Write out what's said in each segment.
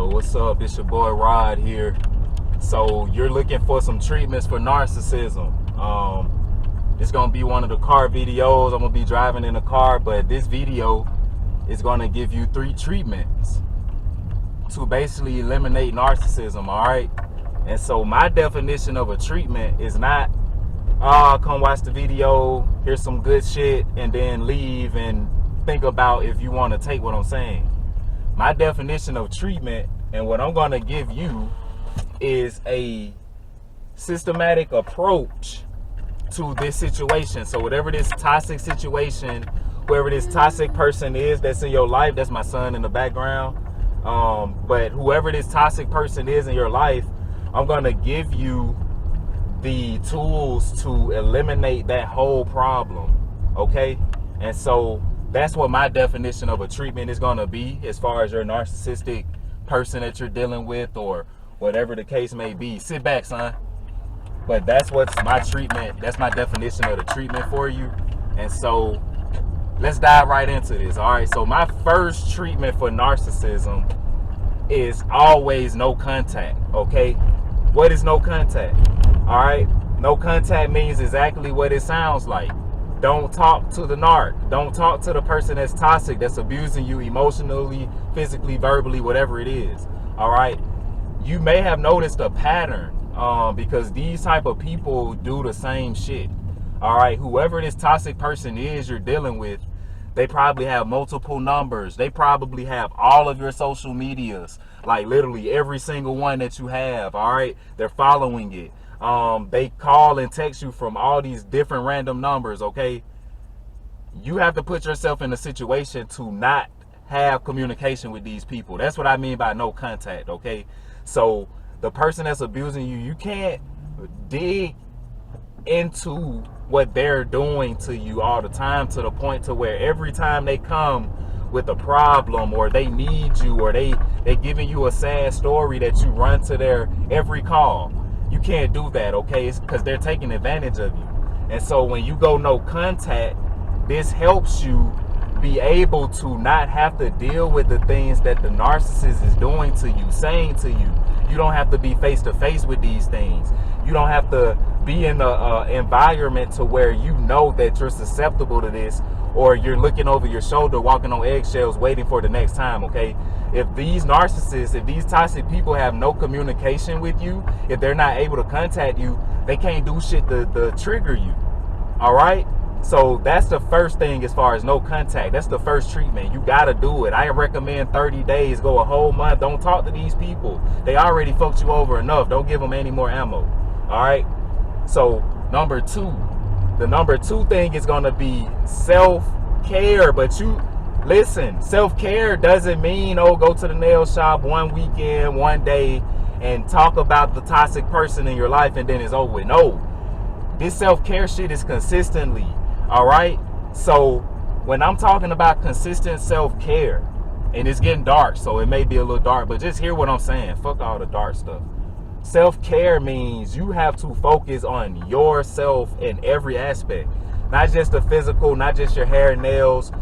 What's up? It's your boy Rod here. So you're looking for some treatments for narcissism. It's gonna be one of the car videos. I'm gonna be driving in a car, but this video is gonna give you 3 treatments to basically eliminate narcissism. All right. And so my definition of a treatment is not, come watch the video, here's some good shit, and then leave and think about if you want to take what I'm saying. My definition of treatment and what I'm going to give you is a systematic approach to this situation. So whatever this toxic situation, whoever this toxic person is that's in your life, that's my son in the background. But whoever this toxic person is in your life, I'm going to give you the tools to eliminate that whole problem. Okay? And so that's what my definition of a treatment is going to be as far as your narcissistic person that you're dealing with or whatever the case may be. Sit back, son. But that's what's my treatment. That's my definition of the treatment for you. And so let's dive right into this. All right. So my first treatment for narcissism is always no contact. Okay. What is no contact? All right. No contact means exactly what it sounds like. Don't talk to the narc. Don't talk to the person that's toxic, that's abusing you emotionally, physically, verbally, whatever it is. All right. You may have noticed a pattern because these type of people do the same shit. All right. Whoever this toxic person is you're dealing with, they probably have multiple numbers. They probably have all of your social medias, like literally every single one that you have. All right. They're following it. They call and text you from all these different random numbers. Okay. You have to put yourself in a situation to not have communication with these people. That's what I mean by no contact. Okay. So the person that's abusing you, you can't dig into what they're doing to you all the time to the point to where every time they come with a problem or they need you or they're giving you a sad story that you run to their every call. You can't do that, okay? It's because they're taking advantage of you. And so when you go no contact, this helps you be able to not have to deal with the things that the narcissist is doing to you, saying to you. You don't have to be face to face with these things. You don't have to be in an environment to where you know that you're susceptible to this, or you're looking over your shoulder, walking on eggshells, waiting for the next time, okay? If these narcissists, if these toxic people have no communication with you, if they're not able to contact you, they can't do shit to trigger you, all right? So that's the first thing as far as no contact. That's the first treatment. You got to do it. I recommend 30 days, go a whole month. Don't talk to these people. They already fucked you over enough. Don't give them any more ammo, all right? So number 2, the number 2 thing is going to be self-care. But you listen, self-care doesn't mean, oh, go to the nail shop one weekend, one day and talk about the toxic person in your life and then it's over with. No, this self-care shit is consistently, all right? So when I'm talking about consistent self-care, and it's getting dark, so it may be a little dark, but just hear what I'm saying. Fuck all the dark stuff. Self-care means you have to focus on yourself in every aspect, not just the physical, not just your hair and nails.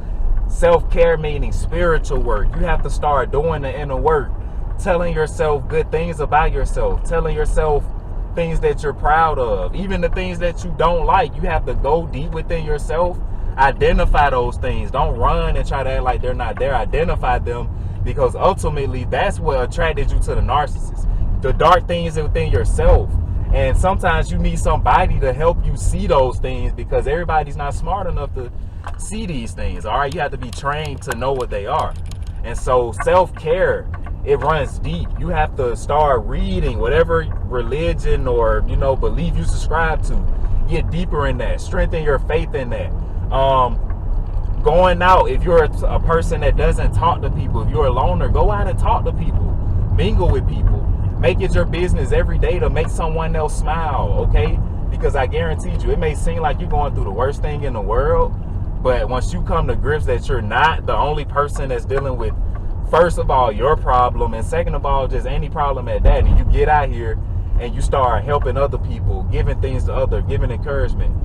Self-care meaning spiritual work. You have to start doing the inner work, telling yourself good things about yourself, telling yourself things that you're proud of, even the things that you don't like. You have to go deep within yourself, identify those things. Don't run and try to act like they're not there. Identify them, because ultimately that's what attracted you to the narcissist. The dark things within yourself. And sometimes you need somebody to help you see those things, because everybody's not smart enough to see these things. All right, you have to be trained to know what they are. And so self-care, it runs deep. You have to start reading whatever religion or belief you subscribe to. Get deeper in that. Strengthen your faith in that. Going out, if you're a person that doesn't talk to people, if you're a loner, go out and talk to people. Mingle with people. Make it your business every day to make someone else smile, okay? Because I guarantee you, it may seem like you're going through the worst thing in the world, but once you come to grips that you're not the only person that's dealing with, first of all, your problem, and second of all, just any problem at that, and you get out here and you start helping other people, giving things to others, giving encouragement.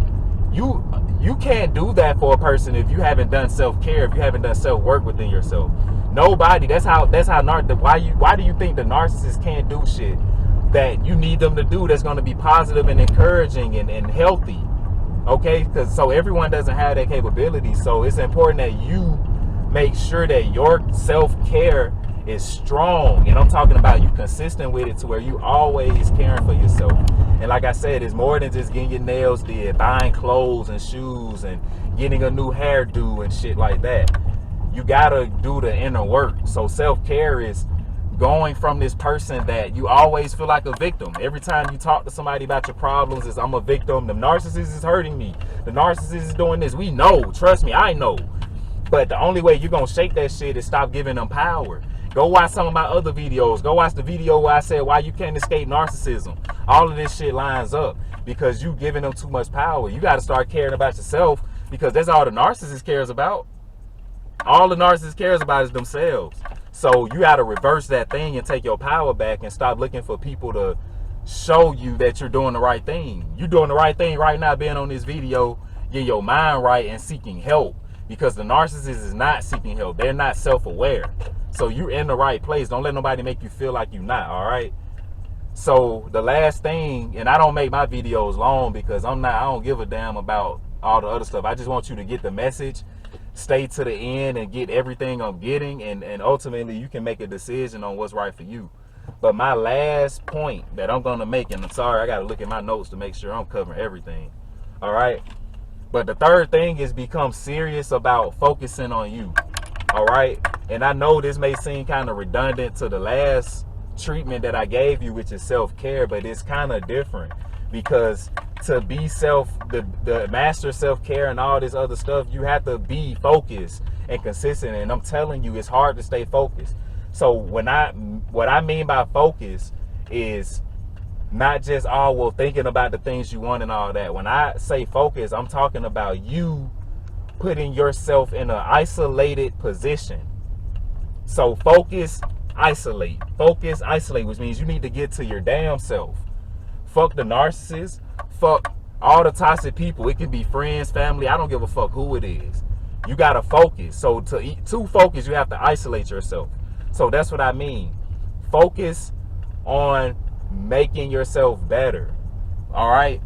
You can't do that for a person if you haven't done self-care, if you haven't done self-work within yourself. Nobody. Why do you think the narcissist can't do shit that you need them to do that's going to be positive and encouraging and healthy? Okay, because so everyone doesn't have that capability. So it's important that you make sure that your self-care is strong, and I'm talking about you consistent with it to where you always caring for yourself. And like I said, it's more than just getting your nails did, buying clothes and shoes and getting a new hairdo and shit like that. You gotta do the inner work. So self-care is going from this person that you always feel like a victim. Every time you talk to somebody about your problems, is I'm a victim. The narcissist is hurting me. The narcissist is doing this. We know. Trust me, I know. But the only way you're gonna shake that shit is stop giving them power. Go watch some of my other videos. Go watch the video where I said why you can't escape narcissism. All of this shit lines up because you giving them too much power. You got to start caring about yourself, because that's all the narcissist cares about. All the narcissist cares about is themselves. So you got to reverse that thing and take your power back and stop looking for people to show you that you're doing the right thing. You're doing the right thing right now being on this video, getting your mind right and seeking help, because the narcissist is not seeking help. They're not self-aware. So you're in the right place. Don't let nobody make you feel like you're not, all right? So the last thing, and I don't make my videos long because I don't give a damn about all the other stuff. I just want you to get the message, stay to the end and get everything I'm getting, and ultimately you can make a decision on what's right for you. But my last point that I'm going to make, and I'm sorry, I got to look at my notes to make sure I'm covering everything, all right? But the third thing is become serious about focusing on you, all right? And I know this may seem kind of redundant to the last treatment that I gave you, which is self-care, but it's kind of different, because to be the master self-care and all this other stuff, you have to be focused and consistent. And I'm telling you, it's hard to stay focused. So what I mean by focus is not just thinking about the things you want and all that. When I say focus, I'm talking about you putting yourself in an isolated position. So focus, isolate, which means you need to get to your damn self. Fuck the narcissist, fuck all the toxic people. It could be friends, family, I don't give a fuck who it is. You gotta focus. So to focus, you have to isolate yourself. So that's what I mean. Focus on making yourself better. All right?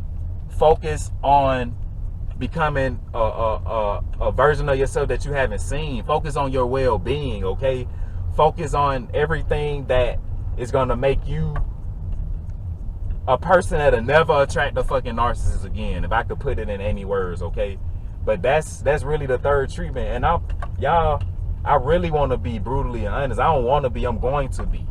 Focus on becoming a version of yourself that you haven't seen. Focus on your well-being, okay? Focus on everything that is going to make you a person that'll never attract a fucking narcissist again, if I could put it in any words, okay? But that's really the third treatment. And I really want to be brutally honest. I don't want to be, I'm going to be.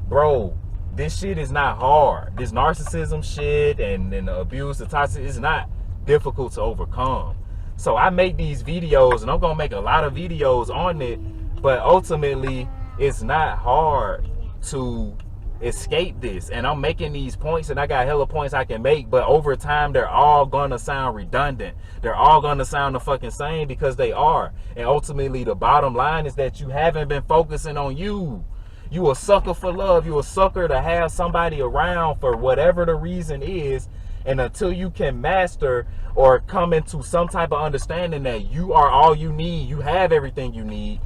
Bro, this shit is not hard. This narcissism shit and the abuse, the toxic, is not difficult to overcome. So I make these videos, and I'm gonna make a lot of videos on it, but ultimately it's not hard to escape this. And I'm making these points, and I got hella points I can make, but over time they're all gonna sound redundant. They're all gonna sound the fucking same, because they are. And ultimately the bottom line is that you haven't been focusing on you. You a sucker for love. You a sucker to have somebody around for whatever the reason is. And until you can master or come into some type of understanding that you are all you need, you have everything you need,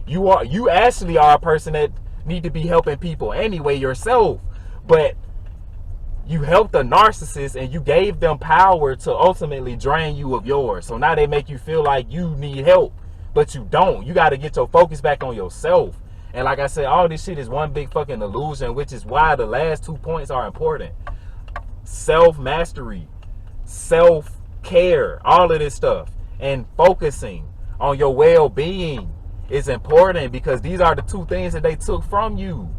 you actually are a person that need to be helping people anyway yourself. But you helped a narcissist and you gave them power to ultimately drain you of yours. So now they make you feel like you need help, but you don't. You got to get your focus back on yourself. And like I said, all this shit is one big fucking illusion, which is why the last 2 points are important. Self-mastery, self-care, all of this stuff, and focusing on your well-being is important, because these are the two things that they took from you.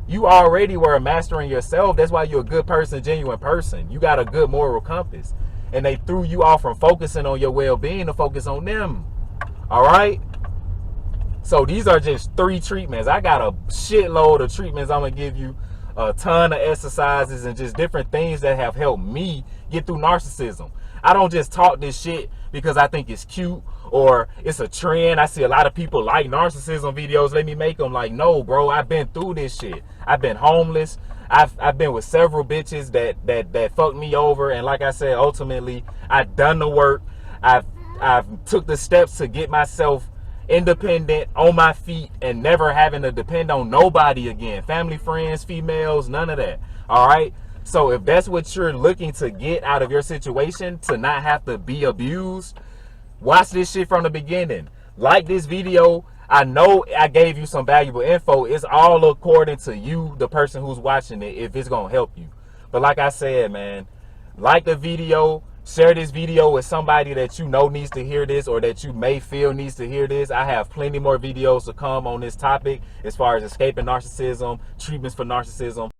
You already were mastering yourself. That's why you're a good person, genuine person. You got a good moral compass. And they threw you off from focusing on your well-being to focus on them. All right? So these are just 3 treatments. I got a shitload of treatments I'm going to give you, a ton of exercises and just different things that have helped me get through narcissism. I don't just talk this shit because I think it's cute or it's a trend. I see a lot of people like narcissism videos. Let me make them. Like, no, bro, I've been through this shit. I've been homeless. I've been with several bitches that fucked me over. And like I said, ultimately, I've done the work. I've took the steps to get myself independent, on my feet, and never having to depend on nobody again. Family, friends, females, none of that. All right. So if that's what you're looking to get out of your situation, to not have to be abused, watch this shit from the beginning. Like this video. I know I gave you some valuable info. It's all according to you, the person who's watching it, if it's going to help you. But like I said, man, like the video, share this video with somebody that you know needs to hear this, or that you may feel needs to hear this. I have plenty more videos to come on this topic as far as escaping narcissism, treatments for narcissism.